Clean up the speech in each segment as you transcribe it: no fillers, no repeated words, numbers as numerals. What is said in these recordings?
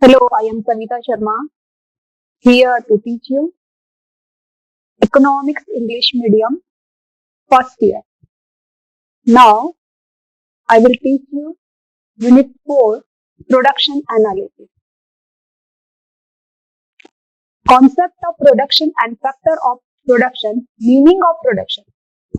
Hello, I am Savita Sharma here to teach you Economics English Medium first year. Now, I will teach you Unit 4 Production Analysis. Concept of production and factor of production, meaning of production.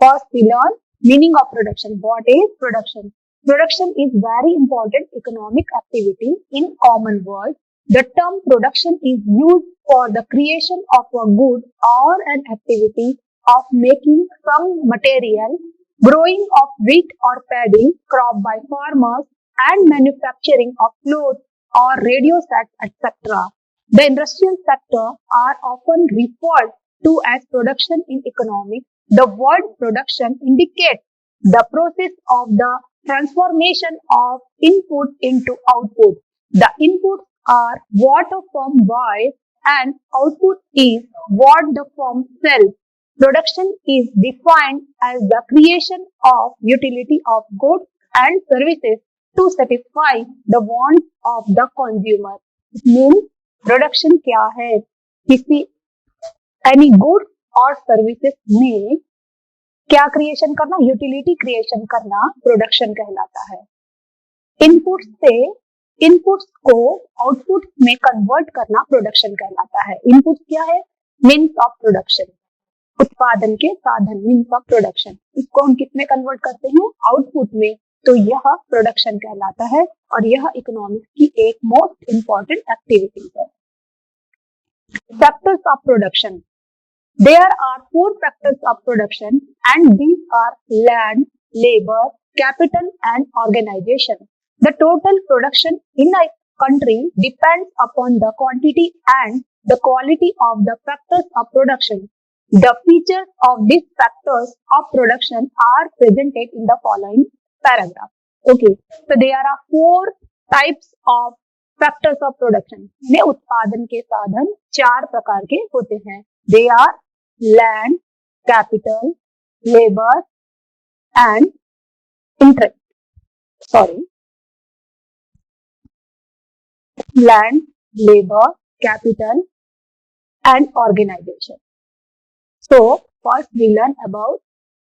First, we learn meaning of production. What is production? Production is very important economic activity in common words. The term production is used for the creation of a good or an activity of making some material, growing of wheat or paddy crop by farmers, and manufacturing of clothes or radio sets, etc. The industrial sector are often referred to as production in economics. The word production indicates the process of the transformation of input into output. The inputs are what a firm buys and output is what the firm sells. Production is defined as the creation of utility of goods and services to satisfy the wants of the consumer. It means production क्या है? किसी any goods और services में क्या creation करना, utility creation करना production कहलाता है। इनपुट से इनपुट्स को आउटपुट में कन्वर्ट करना प्रोडक्शन कहलाता है। इनपुट क्या है? मीन्स ऑफ प्रोडक्शन, उत्पादन के साधन, मीन्स ऑफ प्रोडक्शन। इसको हम किस में कन्वर्ट करते हैं? आउटपुट में। तो यह प्रोडक्शन कहलाता है और यह इकोनॉमिक्स की एक मोस्ट इंपॉर्टेंट एक्टिविटी है। Factors of production. There are 4 factors of production and these are land, labor, capital and organization. The total production in a country depends upon the quantity and the quality of the factors of production. The features of these factors of production are presented in the following paragraph. Okay, so there are 4 types of factors of production में उत्पादन के साधन 4 प्रकार के होते हैं। They are land, capital, labour and interest. Land, labour, capital and organisation. So first we learn about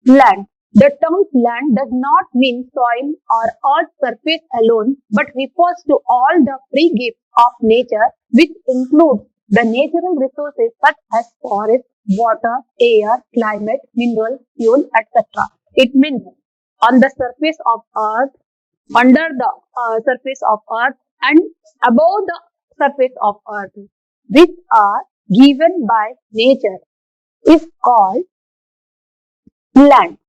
land. The term land does not mean soil or earth's surface alone, but refers to all the free gifts of nature, which include the natural resources such as forest, water, air, climate, mineral, fuel, etc. It means on the surface of earth, under the surface of earth, and above the surface of earth, which are given by nature, is called land.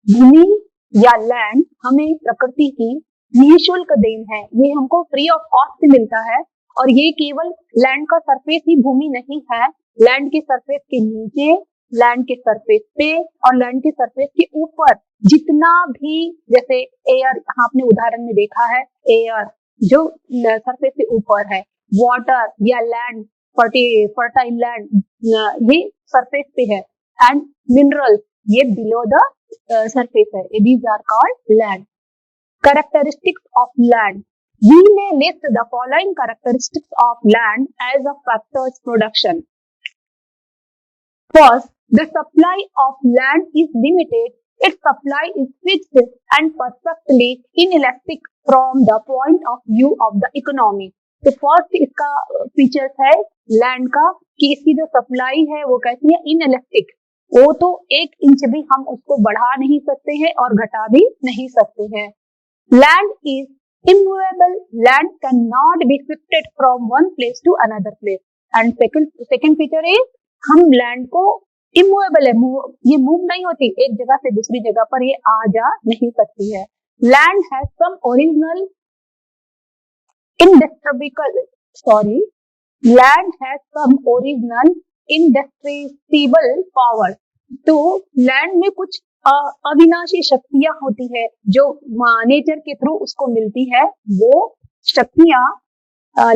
भूमि या land हमें प्रकृति की निःशुल्क then है। ये हमको free of cost मिलता है और ये केवल लैंड का सरफेस ही भूमि नहीं है। लैंड के सरफेस के नीचे, लैंड के सरफेस पे और लैंड के सरफेस के ऊपर जितना भी, जैसे एयर, आपने उदाहरण में देखा है, एयर जो सरफेस से ऊपर है, वाटर या लैंड, फर्टाइल लैंड ये सरफेस पे है, एंड मिनरल्स ये बिलो द surface है। These are called land. Characteristics of land. We may list the following characteristics of land as a factors production. First, the supply of land is limited. Its supply is fixed and perfectly inelastic from the point of view of the economy. तो first इसका features है land का कि इसकी जो supply है वो कैसी है? इनइलास्टिक। वो तो 1 इंच भी हम उसको बढ़ा नहीं सकते हैं और घटा भी नहीं सकते हैं। Land is immovable. Land can not be shifted from one place to another place. And second feature is हम लैंड को इमूवेबल है, ये मूव नहीं होती, एक जगह से दूसरी जगह पर ये आ जा नहीं सकती है। Land has some original land has some original indestructible power. तो लैंड में कुछ अविनाशी शक्तियां होती है जो नेचर के थ्रू उसको मिलती है। वो शक्तियां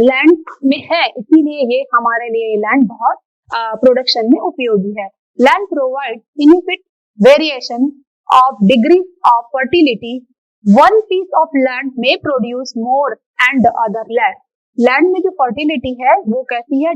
लैंड में है, इसीलिए ये हमारे लिए लैंड बहुत प्रोडक्शन में उपयोगी है। Land provide infinite variation of degree of fertility. One piece of land may produce more and the other less. Land में जो फर्टिलिटी है वो कैसी है,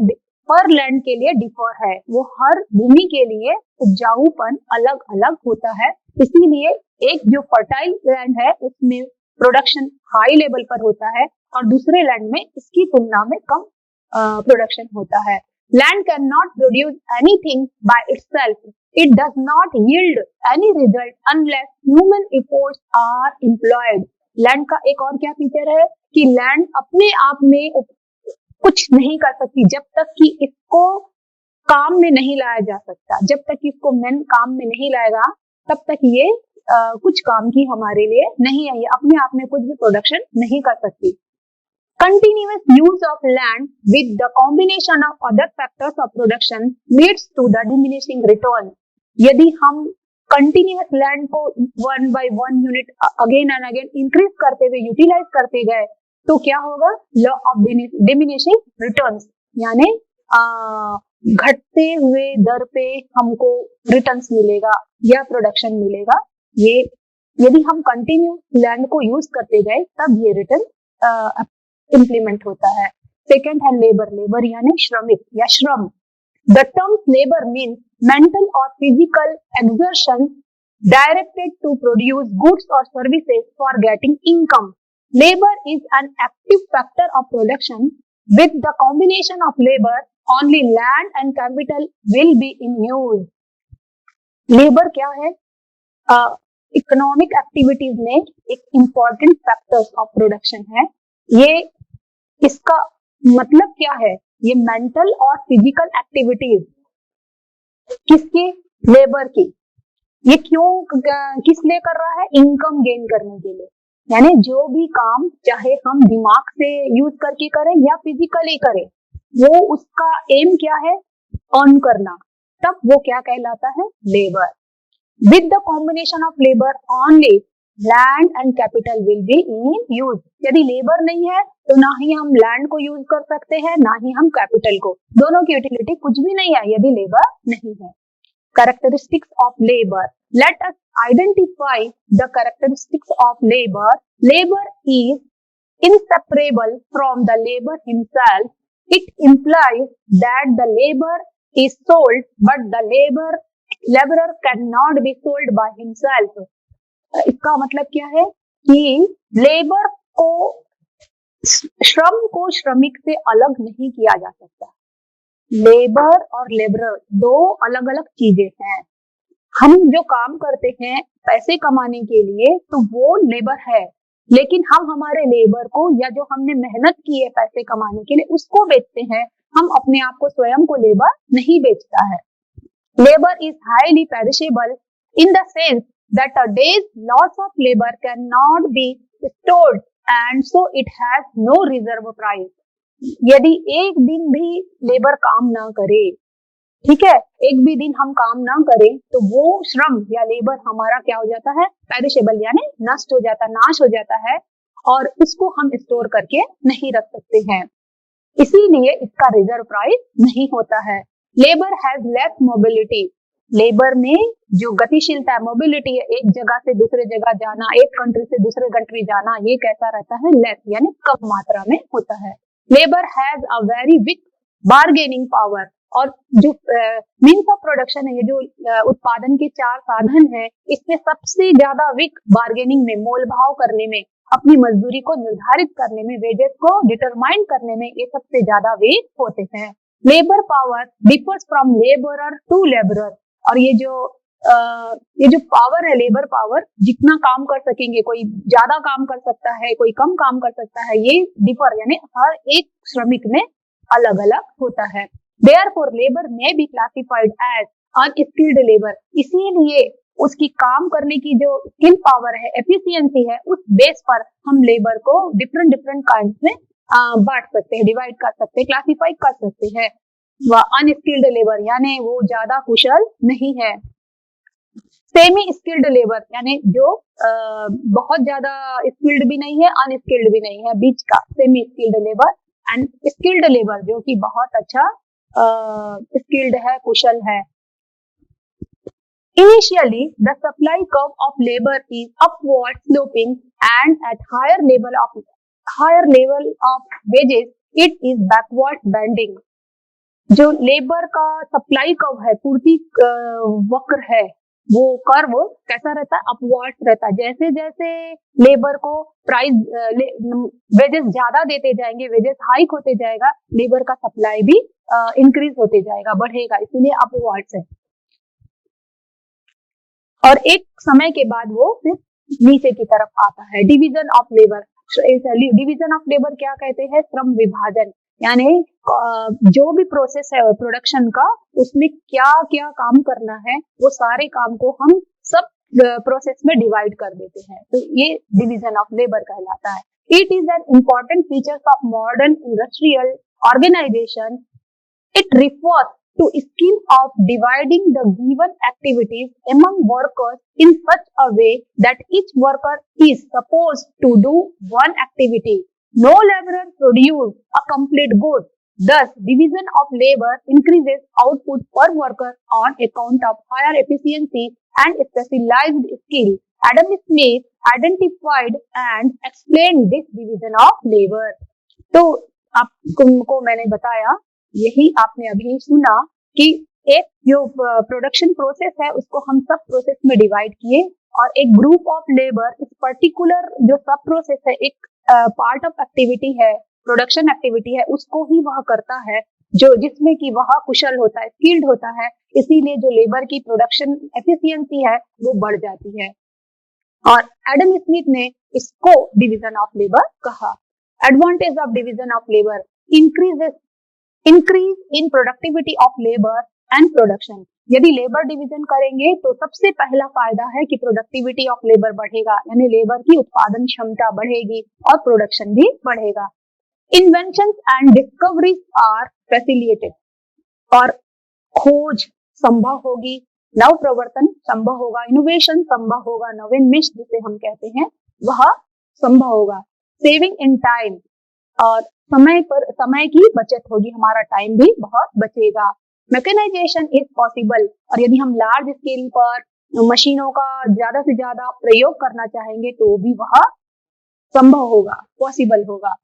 हर लैंड के लिए डिफर है, वो हर भूमि के लिए उपजाऊपन अलग अलग होता है। इसीलिए एक जो फर्टाइल लैंड है उसमें प्रोडक्शन हाई लेवल पर होता है और दूसरे लैंड में इसकी तुलना में कम प्रोडक्शन होता है। Land can not produce anything by itself, it does not yield any result unless human efforts are employed. Land का एक और क्या फीचर है कि लैंड अपने आप में कुछ नहीं कर सकती जब तक कि इसको काम में नहीं लाया जा सकता। जब तक कि इसको मैन काम में नहीं लाएगा तब तक ये कुछ काम की हमारे लिए नहीं है, ये अपने आप में कुछ भी प्रोडक्शन नहीं कर सकती। Continuous use of land with the combination of other factors of production leads to the diminishing return. यदि हम कंटिन्यूअस लैंड को 1 by 1 unit again and again increase करते हुए यूटिलाइज करते गए तो क्या होगा, लॉ ऑफ डिमिनिशिंग रिटर्न्स, यानी घटते हुए दर पे हमको रिटर्न्स मिलेगा या प्रोडक्शन मिलेगा। ये यदि हम कंटिन्यू लैंड को यूज करते गए तब ये रिटर्न इम्प्लीमेंट होता है। सेकेंड है लेबर, लेबर यानी श्रमिक या श्रम। The term labour means mental और physical exertion directed to produce goods और services for getting income. Labour is an active factor of production. With the combination of labour only land and capital will be in use. Labour क्या है, economic activities में एक important factors of production है। ये इसका मतलब क्या है, ये मेंटल और फिजिकल एक्टिविटीज किसकी, लेबर की। ये क्यों किस लिए कर रहा है, इनकम गेन करने के लिए। यानी जो भी काम चाहे हम दिमाग से यूज करके करें या फिजिकली करें, वो उसका एम क्या है, अर्न करना, तब वो क्या कहलाता है, labour. With the combination of labour only land and capital will be in use. यदि लेबर नहीं है तो ना ही हम लैंड को यूज कर सकते हैं ना ही हम कैपिटल को, दोनों की यूटिलिटी कुछ भी नहीं है यदि लेबर नहीं है। Characteristics of labour, let us identify the characteristics of labour. Labour is inseparable from the labor himself. It implies that the labor is sold, but the laborer cannot be sold by himself. इसका मतलब क्या है कि labour को, श्रम को श्रमिक से अलग नहीं किया जा सकता। लेबर और लेबरर दो अलग अलग चीजें हैं। हम जो काम करते हैं पैसे कमाने के लिए तो वो लेबर है, लेकिन हम हमारे लेबर को या जो हमने मेहनत की है पैसे कमाने के लिए उसको बेचते हैं। हम अपने आप को स्वयं को लेबर नहीं बेचता है। Labour is highly perishable in the sense that a day's loss of labor cannot be stored and so it has no reserve price. यदि एक दिन भी लेबर काम ना करे, ठीक है, एक भी दिन हम काम ना करें तो वो श्रम या लेबर हमारा क्या हो जाता है, पेरिशेबल यानी नष्ट हो जाता, नाश हो जाता है और उसको हम स्टोर करके नहीं रख सकते हैं। इसीलिए इसका रिजर्व प्राइस नहीं होता है। Labour has less mobility, labour में जो गतिशीलता है, मोबिलिटी है, एक जगह से दूसरे जगह जाना, एक कंट्री से दूसरे कंट्री जाना, ये कैसा रहता है, लेस यानी कम मात्रा में होता है। Labour has a very weak bargaining power, और जो मीन्स ऑफ प्रोडक्शन है, ये जो उत्पादन के चार साधन है, इसमें सबसे ज्यादा वीक बार्गेनिंग में, मोल भाव करने में, अपनी मजदूरी को निर्धारित करने में, वेजेस को डिटरमाइन करने में ये सबसे ज्यादा वीक होते हैं। Labour power differs from labourer to labourer, और ये जो पावर है, लेबर पावर, जितना काम कर सकेंगे, कोई ज्यादा काम कर सकता है, कोई कम काम कर सकता है, ये डिफर यानी हर एक श्रमिक में अलग अलग होता है। देयरफॉर लेबर में be classified as unskilled labour, इसीलिए उसकी काम करने की जो स्किल पावर है, एफिशिएंसी है, उस बेस पर हम लेबर को डिफरेंट काइंड में बांट सकते हैं, डिवाइड कर सकते हैं, क्लासिफाई कर सकते हैं। अनस्किल्ड लेबर यानी वो ज्यादा कुशल नहीं है। सेमी स्किल्ड लेबर यानी जो बहुत ज्यादा स्किल्ड भी नहीं है, अनस्किल्ड भी नहीं है, बीच का semi skilled labour. And skilled labour जो कि बहुत अच्छा स्किल्ड है, कुशल है। Initially, the supply curve of labor is upward sloping and at higher higher level of wages, it is backward bending. जो लेबर का सप्लाई कर्व है, पूर्ति वक्र है, वो कर्व कैसा रहता है? अपवर्ड रहता है। जैसे जैसे लेबर को प्राइस वेजेस ज्यादा देते जाएंगे, वेजेस हाइक होते जाएगा, लेबर का सप्लाई भी इंक्रीज होते जाएगा, बढ़ेगा, इसीलिए अपवर्ड है। और एक समय के बाद वो फिर नीचे की तरफ आता है। Division of labour, division of labour क्या कहते हैं? श्रम विभाजन। यानी जो भी प्रोसेस है प्रोडक्शन का, उसमें क्या क्या काम करना है, वो सारे काम को हम सब प्रोसेस में डिवाइड कर देते हैं, तो ये डिवीजन ऑफ लेबर कहलाता है। It is an important features of modern industrial organisation. It refers to scheme of dividing the given activities among workers in such a way that each worker is supposed to do one activity. No laborer produces a complete good. Thus, division of labor increases output per worker on account of higher efficiency and specialized skill. Adam Smith identified and explained this division of labor. तो आपको मैंने बताया, यही आपने अभी सुना कि एक जो प्रोडक्शन प्रोसेस है उसको हम सब प्रोसेस में डिवाइड किए, और एक ग्रुप ऑफ लेबर इस पर्टिकुलर जो सब प्रोसेस है, एक पार्ट ऑफ एक्टिविटी है, प्रोडक्शन एक्टिविटी है, उसको ही वह करता है जो जिसमें कि वह कुशल होता है, स्किल्ड होता है। इसीलिए जो लेबर की प्रोडक्शन एफिशिएंसी है वो बढ़ जाती है, और एडम स्मिथ ने इसको डिवीजन ऑफ लेबर कहा। Advantage of division of labour: increase in productivity of labour and production. यदि लेबर डिवीजन करेंगे तो सबसे पहला फायदा है कि प्रोडक्टिविटी ऑफ लेबर बढ़ेगा, यानी लेबर की उत्पादन क्षमता बढ़ेगी और प्रोडक्शन भी बढ़ेगा। Inventions and discoveries are facilitated, और खोज संभव होगी, नव प्रवर्तन संभव होगा, इनोवेशन संभव होगा, नवीनमेष जिसे हम कहते हैं वह संभव होगा। सेविंग इन टाइम, और समय की बचत होगी, हमारा टाइम भी बहुत बचेगा। मैकेनाइजेशन इज पॉसिबल, और यदि हम लार्ज स्केल पर मशीनों का ज्यादा से ज्यादा प्रयोग करना चाहेंगे तो भी वह संभव होगा, पॉसिबल होगा।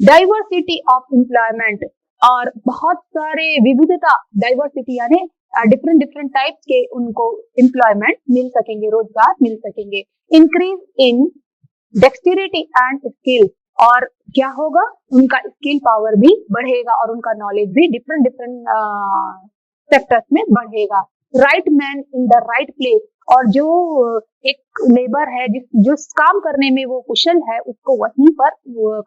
डाइवर्सिटी ऑफ एम्प्लॉयमेंट, और बहुत सारे विविधता, डाइवर्सिटी यानी डिफरेंट टाइप्स के उनको एम्प्लॉयमेंट मिल सकेंगे, रोजगार मिल सकेंगे। Increase in dexterity and skill, और क्या होगा? उनका स्किल पावर भी बढ़ेगा और उनका नॉलेज भी डिफरेंट सेक्टर्स में बढ़ेगा। Right man in the right place, और जो एक लेबर है जो काम करने में वो कुशल है, उसको वहीं पर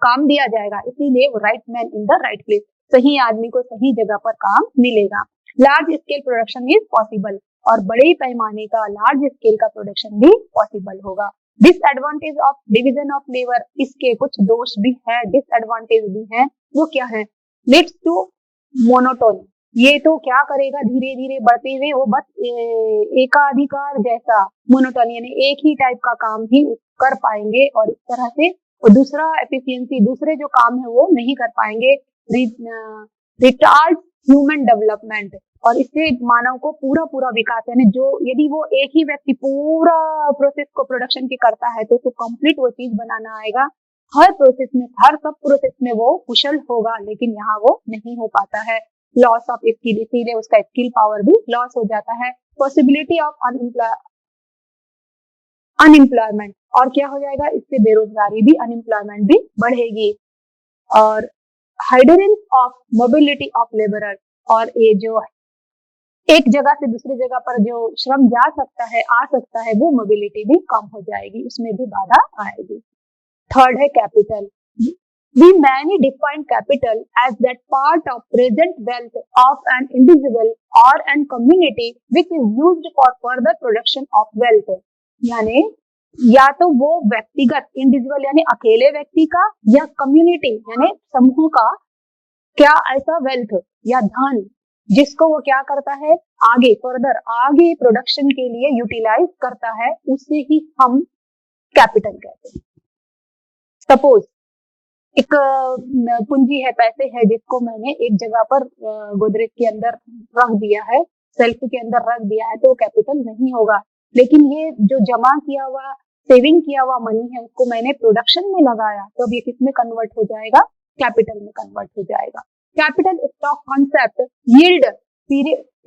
काम दिया जाएगा, इसीलिए right man in the right place, सही आदमी को सही जगह पर काम मिलेगा। Large scale production is possible, और बड़े पैमाने का लार्ज स्केल का प्रोडक्शन भी पॉसिबल होगा। Disadvantage of division of labour, इसके कुछ दोष भी है, डिसएडवांटेज भी है, वो क्या है? लीड्स टू मोनोटोनी, ये तो क्या करेगा, धीरे धीरे बढ़ते हुए वो बस एकाधिकार जैसा, मोनोटोनी यानी एक ही टाइप का काम ही कर पाएंगे, और इस तरह से वो दूसरा एफिशिएंसी, दूसरे जो काम है वो नहीं कर पाएंगे। रिटार्ड ह्यूमन डेवलपमेंट, और इससे मानव को पूरा विकास, यानी जो यदि वो एक ही व्यक्ति पूरा प्रोसेस को प्रोडक्शन की करता है तो उसको कंप्लीट वो चीज बनाना आएगा, हर प्रोसेस में, हर सब प्रोसेस में वो कुशल होगा, लेकिन यहाँ वो नहीं हो पाता है। लॉस ऑफ स्किल, इसीलिए उसका स्किल पावर भी लॉस हो जाता है। पॉसिबिलिटी ऑफ अनएम्प्लॉयमेंट, और क्या हो जाएगा? इससे बेरोजगारी भी, अनएम्प्लॉयमेंट भी बढ़ेगी। और हाइडरेंस ऑफ मोबिलिटी ऑफ लेबरर, और ये जो एक जगह से दूसरी जगह पर जो श्रम जा सकता है, आ सकता है, वो मोबिलिटी भी कम हो जाएगी, उसमें भी बाधा आएगी। थर्ड है capital. We many define capital as that part of present wealth of an individual or an community which is used for further production of wealth. यानी या तो वो व्यक्तिगत, इंडिविजुअल यानी अकेले व्यक्ति का, या कम्युनिटी यानी समूह का क्या ऐसा वेल्थ या धन जिसको वो क्या करता है, आगे फर्दर, आगे प्रोडक्शन के लिए यूटिलाइज करता है, उसे ही हम कैपिटल कहते हैं। सपोज एक पूंजी है, पैसे है, जिसको मैंने एक जगह पर गोदरेज के अंदर रख दिया है, सेल्फ के अंदर रख दिया है, तो कैपिटल नहीं होगा। लेकिन ये जो जमा किया हुआ सेविंग किया हुआ मनी है उसको मैंने प्रोडक्शन में लगाया, तो अब ये किस में कन्वर्ट हो जाएगा, कैपिटल में कन्वर्ट हो जाएगा। Capital stock concept yield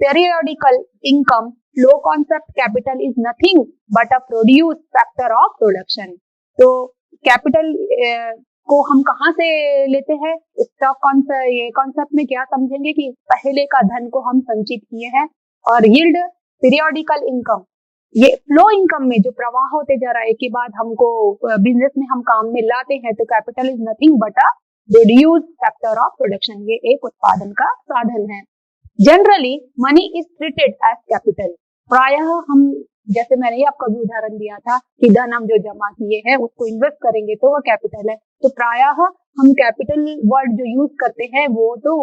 periodical income, flow concept capital is nothing but a produce factor of production। तो कैपिटल को हम कहाँ से लेते हैं, स्टॉक कॉन्सेप्ट, ये कॉन्सेप्ट में क्या समझेंगे कि पहले का धन को हम संचित किए हैं, और यील्ड पीरियोडिकल इनकम, ये फ्लो इनकम में जो प्रवाह होते जा रहा है के बाद हमको बिजनेस में हम काम में लाते हैं, तो capital is nothing but a produce factor of production, ये एक उत्पादन का साधन है। Generally money is treated as capital, प्रायः हम, जैसे मैंने ये आपका भी उदाहरण दिया था कि धन हम जो जमा किए हैं उसको इन्वेस्ट करेंगे तो वो कैपिटल है, तो प्रायः हम कैपिटल वर्ड जो यूज करते हैं वो तो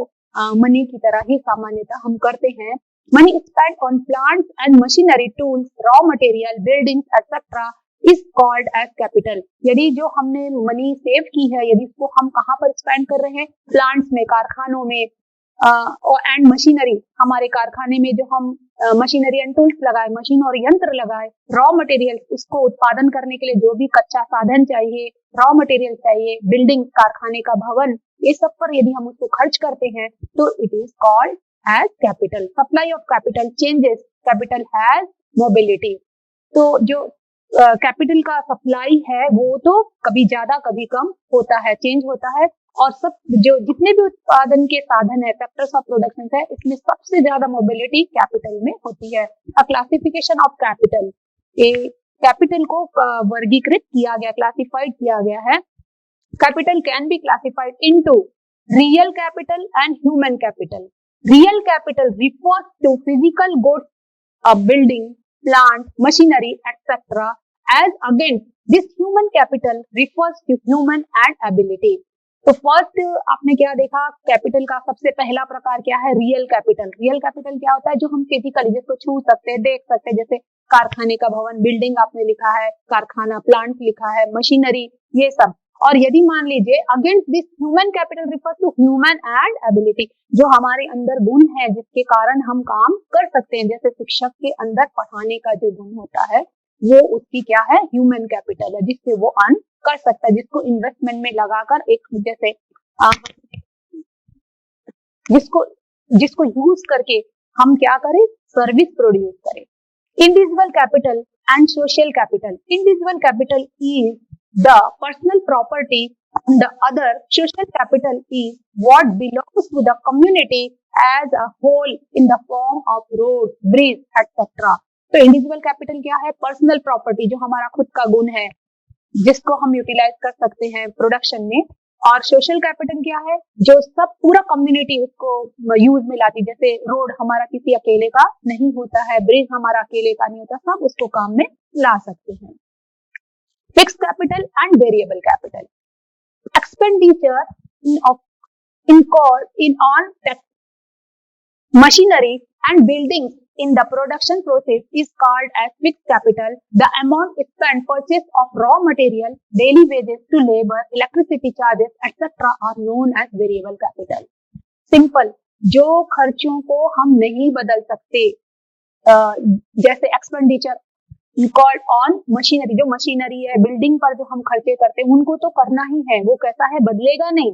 मनी की तरह ही सामान्यतः हम करते हैं। Money spent on plants and machinery, tools, raw material, buildings etcetera is called as capital. यदि जो हमने मनी सेव की है, यदि इसको हम कहाँ पर स्पेंड कर रहे हैं, प्लांट्स में, कारखानों में, एंड मशीनरी, हमारे कारखाने में जो हम मशीनरी एंड टूल्स लगाए, मशीन और यंत्र लगाए, रॉ मटेरियल, उसको उत्पादन करने के लिए जो भी कच्चा साधन चाहिए, रॉ मटेरियल चाहिए, बिल्डिंग, कारखाने का भवन, ये सब पर यदि हम उसको खर्च करते हैं तो it is called as capital. Supply of capital changes, capital has mobility. तो जो कैपिटल का सप्लाई है वो तो कभी ज्यादा कभी कम होता है, चेंज होता है, और सब जो जितने भी उत्पादन के साधन है, फैक्टर्स ऑफ प्रोडक्शन है, इसमें सबसे ज्यादा मोबिलिटी कैपिटल में होती है। अ क्लासिफिकेशन ऑफ कैपिटल, ये कैपिटल को वर्गीकृत किया गया, क्लासिफाइड किया गया है। Capital can be classified into real capital and human capital. Real capital refers to physical goods, a building, plant, machinery, etc. As against this human capital refers to human and ability। तो first आपने क्या देखा, capital का सबसे पहला प्रकार क्या है, रियल कैपिटल। रियल कैपिटल क्या होता है, जो हम फिजिकली जिसको छू सकते हैं, देख सकते हैं, जैसे कारखाने का भवन, बिल्डिंग आपने लिखा है, कारखाना, प्लांट लिखा है, मशीनरी, ये सब। और यदि मान लीजिए against this human capital refers to human and ability, जो हमारे अंदर गुण है जिसके कारण हम काम कर सकते हैं, जैसे शिक्षक के अंदर पढ़ाने का जो गुण होता है वो उसकी क्या है, ह्यूमन कैपिटल है, जिससे वो अर्न कर सकता है, जिसको इन्वेस्टमेंट में लगाकर एक जैसे जिसको यूज करके हम क्या करें, सर्विस प्रोड्यूस करें। Individual capital and social capital. Individual capital is the personal property and the other social capital is what belongs to the community as a whole in the form of roads, bridges, etc. तो individual capital क्या है, personal property, जो हमारा खुद का गुण है जिसको हम यूटिलाइज कर सकते हैं प्रोडक्शन में। और सोशल कैपिटल क्या है, जो सब पूरा कम्युनिटी उसको यूज में लाती, जैसे रोड हमारा किसी अकेले का नहीं होता है, ब्रिज हमारा अकेले का नहीं होता, सब उसको काम में ला सकते हैं। Fixed capital and variable capital. Expenditure on machinery and buildings in the production process is called as fixed capital. The amount spent purchase of raw material, daily wages to labor, electricity charges, etc. are known as variable capital. Simple, जो खर्चों को हम नहीं बदल सकते, जैसे expenditure called on machinery, जो machinery है, बिल्डिंग पर जो हम खर्चे करते हैं उनको तो करना ही है, वो कैसा है, बदलेगा नहीं,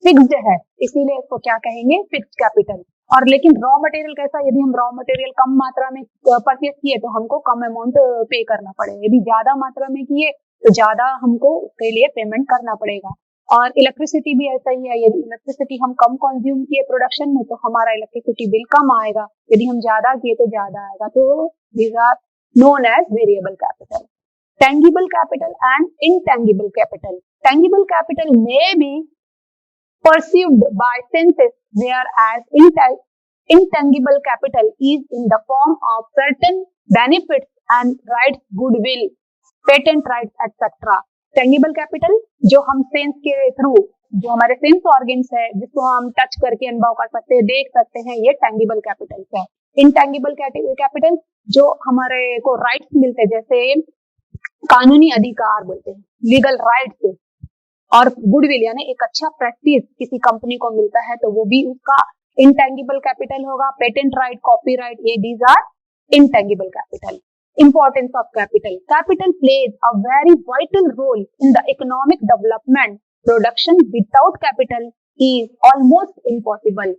फिक्स्ड है, इसीलिए इसको क्या कहेंगे, फिक्स्ड कैपिटल। और लेकिन रॉ मटेरियल कैसा, यदि हम रॉ मटेरियल कम मात्रा में परचेस किए तो हमको कम अमाउंट पे करना पड़ेगा, यदि ज्यादा मात्रा में किए तो ज्यादा हमको उसके लिए पेमेंट करना पड़ेगा। और इलेक्ट्रिसिटी भी ऐसा ही है, यदि इलेक्ट्रिसिटी हम कम कंज्यूम किए प्रोडक्शन में तो हमारा इलेक्ट्रिसिटी बिल कम आएगा, यदि हम ज्यादा किए तो ज्यादा आएगा। तो these are known as variable capital. Tangible capital and intangible capital. Tangible capital may be perceived by senses, whereas intangible capital is in the form of certain benefits and rights, goodwill, patent rights, etc. Tangible capital जो हम sense के through, जो हमारे sense organs है, जिसको हम touch करके अनुभव कर सकते हैं, देख सकते हैं, ये tangible capital है। इंटेंगिबल कैपिटल जो हमारे को राइट्स मिलते हैं, जैसे कानूनी अधिकार बोलते हैं, लीगल राइट्स, और गुडविल यानी एक अच्छा प्रैक्टिस किसी कंपनी को मिलता है तो वो भी उसका इंटेंगिबल कैपिटल होगा। पेटेंट राइट, कॉपीराइट, ये these are intangible capital. Importance of capital. Capital plays a very vital role in the economic development. Production without capital is almost impossible.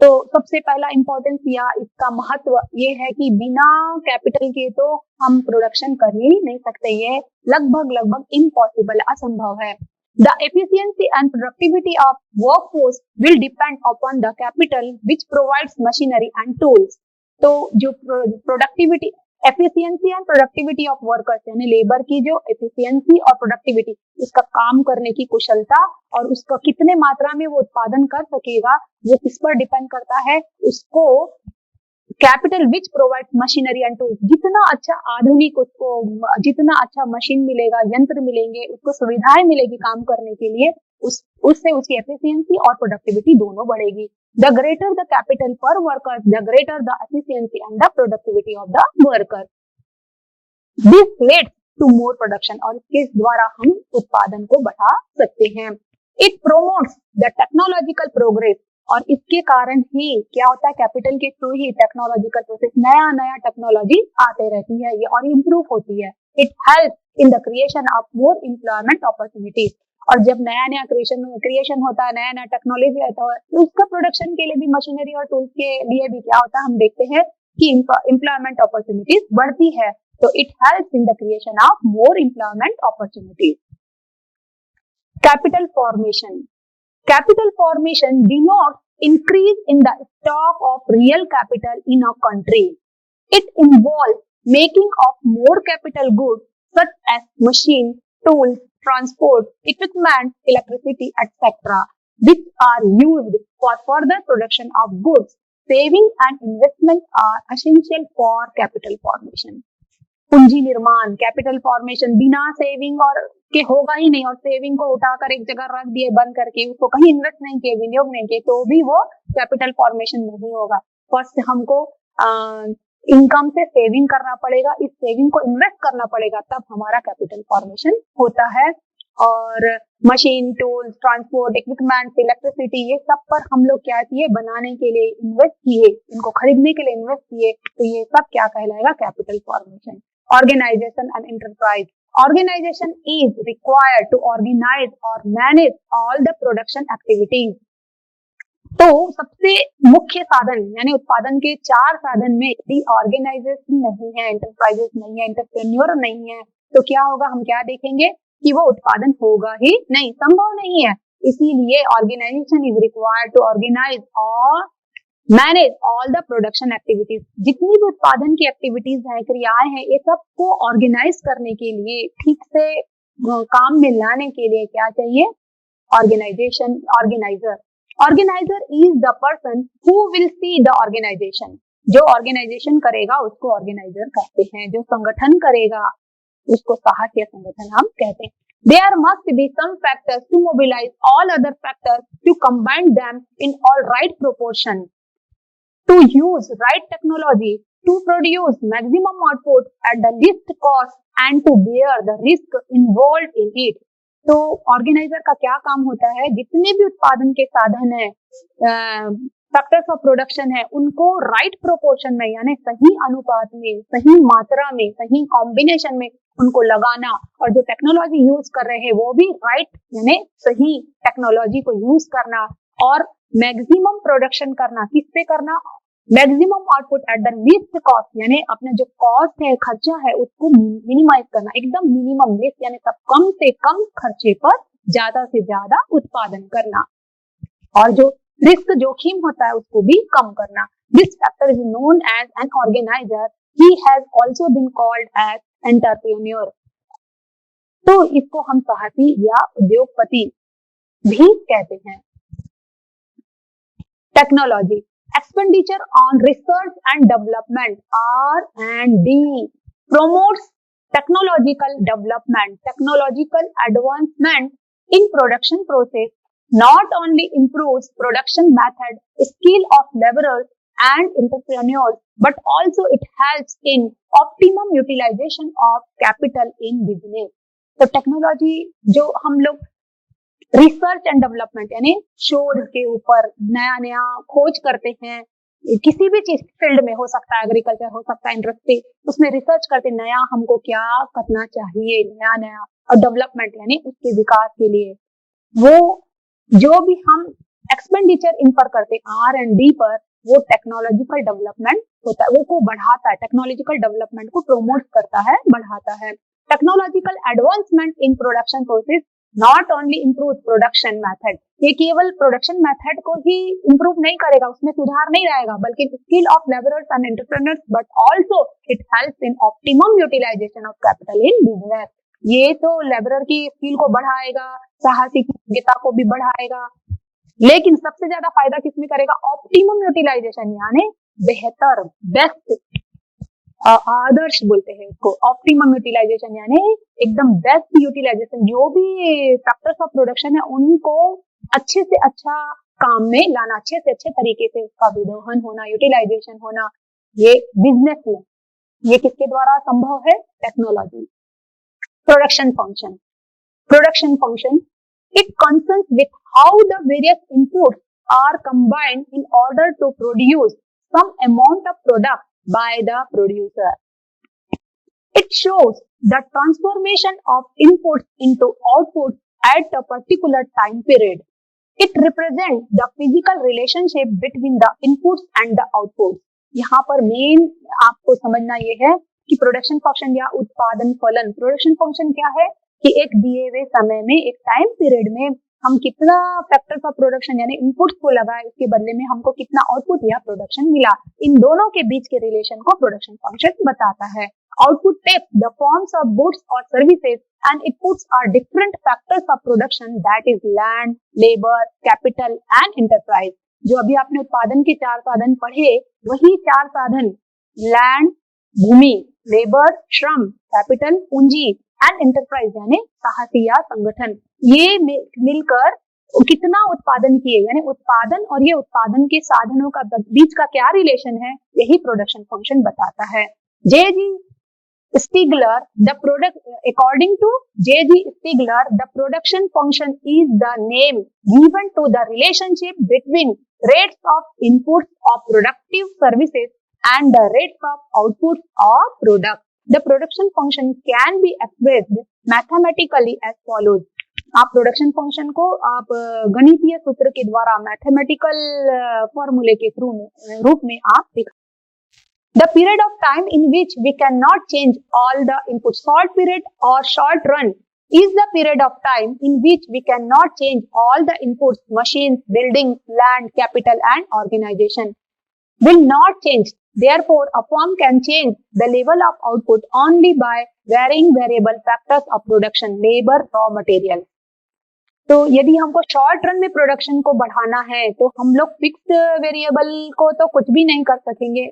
तो सबसे पहला इम्पोर्टेंस या इसका महत्व ये है कि बिना कैपिटल के तो हम प्रोडक्शन कर ही नहीं सकते, ये लगभग इम्पॉसिबल, असंभव है. The efficiency and productivity of workforce will depend upon the capital which provides machinery and tools. तो जो productivity, efficiency and productivity of workers यानी लेबर की जो एफिशिएंसी और प्रोडक्टिविटी, उसका काम करने की कुशलता और उसका कितने मात्रा में वो उत्पादन कर सकेगा, वो किस पर डिपेंड करता है, उसको capital which provide machinery and tools, जितना अच्छा आधुनिक उसको, जितना अच्छा मशीन मिलेगा, यंत्र मिलेंगे, उसको सुविधाएं मिलेगी काम करने के लिए, उससे उसकी एफिशिएंसी और प्रोडक्टिविटी दोनों बढ़ेगी. The greater the capital per worker, the greater the efficiency and the productivity of the worker. This leads to more production और इसके द्वारा हम उत्पादन को बढ़ा सकते हैं. It promotes the technological progress और इसके कारण ही क्या होता है, कैपिटल के थ्रू ही टेक्नोलॉजिकल प्रोसेस, नया टेक्नोलॉजी आते रहती है ये और इम्प्रूव होती है. It helps in the creation of more employment opportunities. और जब नया क्रिएशन होता है, नया टेक्नोलॉजी आता है, तो उसका प्रोडक्शन के लिए भी, मशीनरी और टूल्स के लिए भी क्या होता है, हम देखते हैं कि एम्प्लॉयमेंट अपॉर्चुनिटीज बढ़ती है. तो it helps in the creation of more employment opportunities. Capital formation. Capital formation denotes increase in the stock of real capital in a country. It involves making of more capital goods such as machine, tools, transport, equipment, electricity, etc., which are used for further production of goods. Saving and investment are essential for capital formation. पूंजी निर्माण, capital formation बिना saving और के होगा ही नहीं, और saving को उठाकर एक जगह रख दिए बंद करके, उसको कहीं इन्वेस्ट नहीं किए, विनियोग नहीं किए, तो भी वो कैपिटल फॉर्मेशन नहीं होगा. फर्स्ट हमको इनकम से सेविंग करना पड़ेगा, इस सेविंग को इन्वेस्ट करना पड़ेगा, तब हमारा कैपिटल फॉर्मेशन होता है. और machine, tools, transport, equipment, electricity, ये सब पर हम लोग क्या किए, बनाने के लिए इन्वेस्ट किए, इनको खरीदने के लिए इन्वेस्ट किए, तो ये सब क्या कहलाएगा, capital formation. Organisation and enterprise. Organisation is required to organise और manage all the production activities. तो सबसे मुख्य साधन यानी उत्पादन के 4 साधन में यदि ऑर्गेनाइजेशन नहीं है, एंटरप्राइजेस नहीं है, एंटरप्रेन्योर नहीं है, तो क्या होगा, हम क्या देखेंगे कि वो उत्पादन होगा ही नहीं, संभव नहीं है. इसीलिए organisation is required to organise और manage all the production activities. जितनी भी उत्पादन की एक्टिविटीज हैं, क्रियाएं हैं, ये सबको ऑर्गेनाइज करने के लिए, ठीक से काम में लाने के लिए क्या चाहिए, organisation, organiser. Organizer is the person who will see the organization. जो ऑर्गेनाइजेशन करेगा उसको ऑर्गेनाइजर कहते हैं, जो संगठन करेगा उसको सहायक संगठन हम कहते हैं. There must be some factors to mobilize all other factors to combine them in all right proportion, to use right technology, to produce maximum output at the least cost and to bear the risk involved in it. तो organiser का क्या काम होता है, जितने भी उत्पादन के साधन है, फैक्टर्स ऑफ प्रोडक्शन है, उनको राइट प्रोपोर्शन में यानी सही अनुपात में, सही मात्रा में, सही कॉम्बिनेशन में उनको लगाना, और जो टेक्नोलॉजी यूज कर रहे हैं वो भी राइट यानी सही टेक्नोलॉजी को यूज करना, और मैक्सिमम प्रोडक्शन करना. किससे करना, maximum output at the least cost, यानी अपना जो कॉस्ट है, खर्चा है, उसको मिनिमाइज करना, एकदम मिनिमम लिस्ट यानी सब कम से कम खर्चे पर ज्यादा से ज्यादा उत्पादन करना, और जो रिस्क जोखिम होता है उसको भी कम करना. This factor is known as an organiser. He has also been called as entrepreneur. तो इसको हम साहसी या उद्योगपति भी कहते हैं. Technology. Expenditure on research and development R&D promotes technological development, technological advancement in production process. Not only improves production method, skill of laborers and entrepreneurs, but also it helps in optimum utilization of capital in business. तो technology जो हम लोग research and development यानी शोध के ऊपर नया खोज करते हैं, किसी भी चीज फील्ड में, हो सकता है एग्रीकल्चर, हो सकता है इंडस्ट्री, उसमें रिसर्च करते नया हमको क्या करना चाहिए, नया नया, और डेवलपमेंट यानी उसके विकास के लिए वो जो भी हम एक्सपेंडिचर इन पर करते R&D पर, वो टेक्नोलॉजिकल डेवलपमेंट होता है, वो को बढ़ाता है, टेक्नोलॉजिकल डेवलपमेंट को प्रमोट करता है, बढ़ाता है। Technological advancement in production process not only improve production method, ये केवल प्रोडक्शन मेथड को ही इम्प्रूव नहीं करेगा, उसमें सुधार नहीं रहेगा, बल्कि skill of labourers and entrepreneurs, but also it helps in optimum utilisation of capital in business. ये तो लेबरर की स्किल को बढ़ाएगा, साहसिक योग्यता को भी बढ़ाएगा, लेकिन सबसे ज्यादा फायदा किसमें करेगा, ऑप्टिमम यूटिलाइजेशन, यानी बेहतर, बेस्ट, आदर्श बोलते हैं इसको, ऑप्टिमम यूटिलाइजेशन यानी एकदम बेस्ट यूटिलाइजेशन, जो भी फैक्टर्स ऑफ प्रोडक्शन है उनको अच्छे से अच्छा काम में लाना, अच्छे से अच्छे तरीके से उसका विदोहन होना, यूटिलाइजेशन होना, ये बिजनेस में, ये किसके द्वारा संभव है, technology. Production function, production function it concerns with how the various inputs are combined in order to produce some amount of product by the producer. It shows the transformation of inputs into outputs at a particular time period. It represents the physical relationship between the inputs and the outputs. यहाँ पर main आपको समझना ये है कि production function या उत्पादन फलन, प्रोडक्शन फंक्शन क्या है कि एक दिए हुए समय में, एक टाइम पीरियड में हम कितना फैक्टर्स ऑफ प्रोडक्शन यानी इनपुट्स को लगाए, उसके बदले में हमको कितना आउटपुट या प्रोडक्शन मिला, इन दोनों के बीच के रिलेशन को प्रोडक्शन फंक्शन बताता है। Output takes the forms of goods और services and inputs are different factors of production, that is land, labour, capital and enterprise. जो अभी आपने उत्पादन के 4 साधन पढ़े, वही 4 साधन लैंड, भूमि, लेबर, श्रम, कैपिटल, पूंजी एंड एंटरप्राइज यानी साहसी या संगठन, ये मिलकर कितना उत्पादन किए, यानी उत्पादन और ये उत्पादन के साधनों का बीच का क्या रिलेशन है, यही प्रोडक्शन फंक्शन बताता है। J.G. Stigler, according to J.G. Stigler, the production function is the name given to the relationship between rates of inputs of productive services and the rates of outputs of product. The production function can be expressed mathematically as follows. आप production function को आप गणितीय सूत्र के द्वारा, mathematical फॉर्मूले के रूप में आप लिख। The period of time in which we cannot change all the inputs, short period or short run, is the period of time in which we cannot change all the inputs, machines, buildings, land, capital and organization will not change. Therefore, a firm can change the level of output only by varying variable factors of production, labor, raw material. तो यदि हमको short run में production को बढ़ाना है तो हम लोग फिक्स वेरिएबल को तो कुछ भी नहीं कर सकेंगे,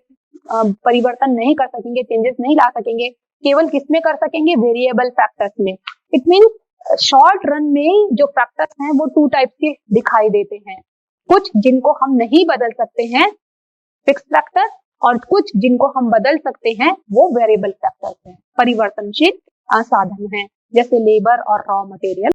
परिवर्तन नहीं कर सकेंगे, चेंजेस नहीं ला सकेंगे, केवल किसमें कर सकेंगे, वेरिएबल फैक्टर्स में। इट मींस शॉर्ट रन में जो फैक्टर्स हैं वो 2 टाइप के दिखाई देते हैं, कुछ जिनको हम नहीं बदल सकते हैं फिक्स फैक्टर, और कुछ जिनको हम बदल सकते हैं वो वेरिएबल फैक्टर्स हैं, परिवर्तनशील साधन हैं, जैसे लेबर और रॉ मटेरियल।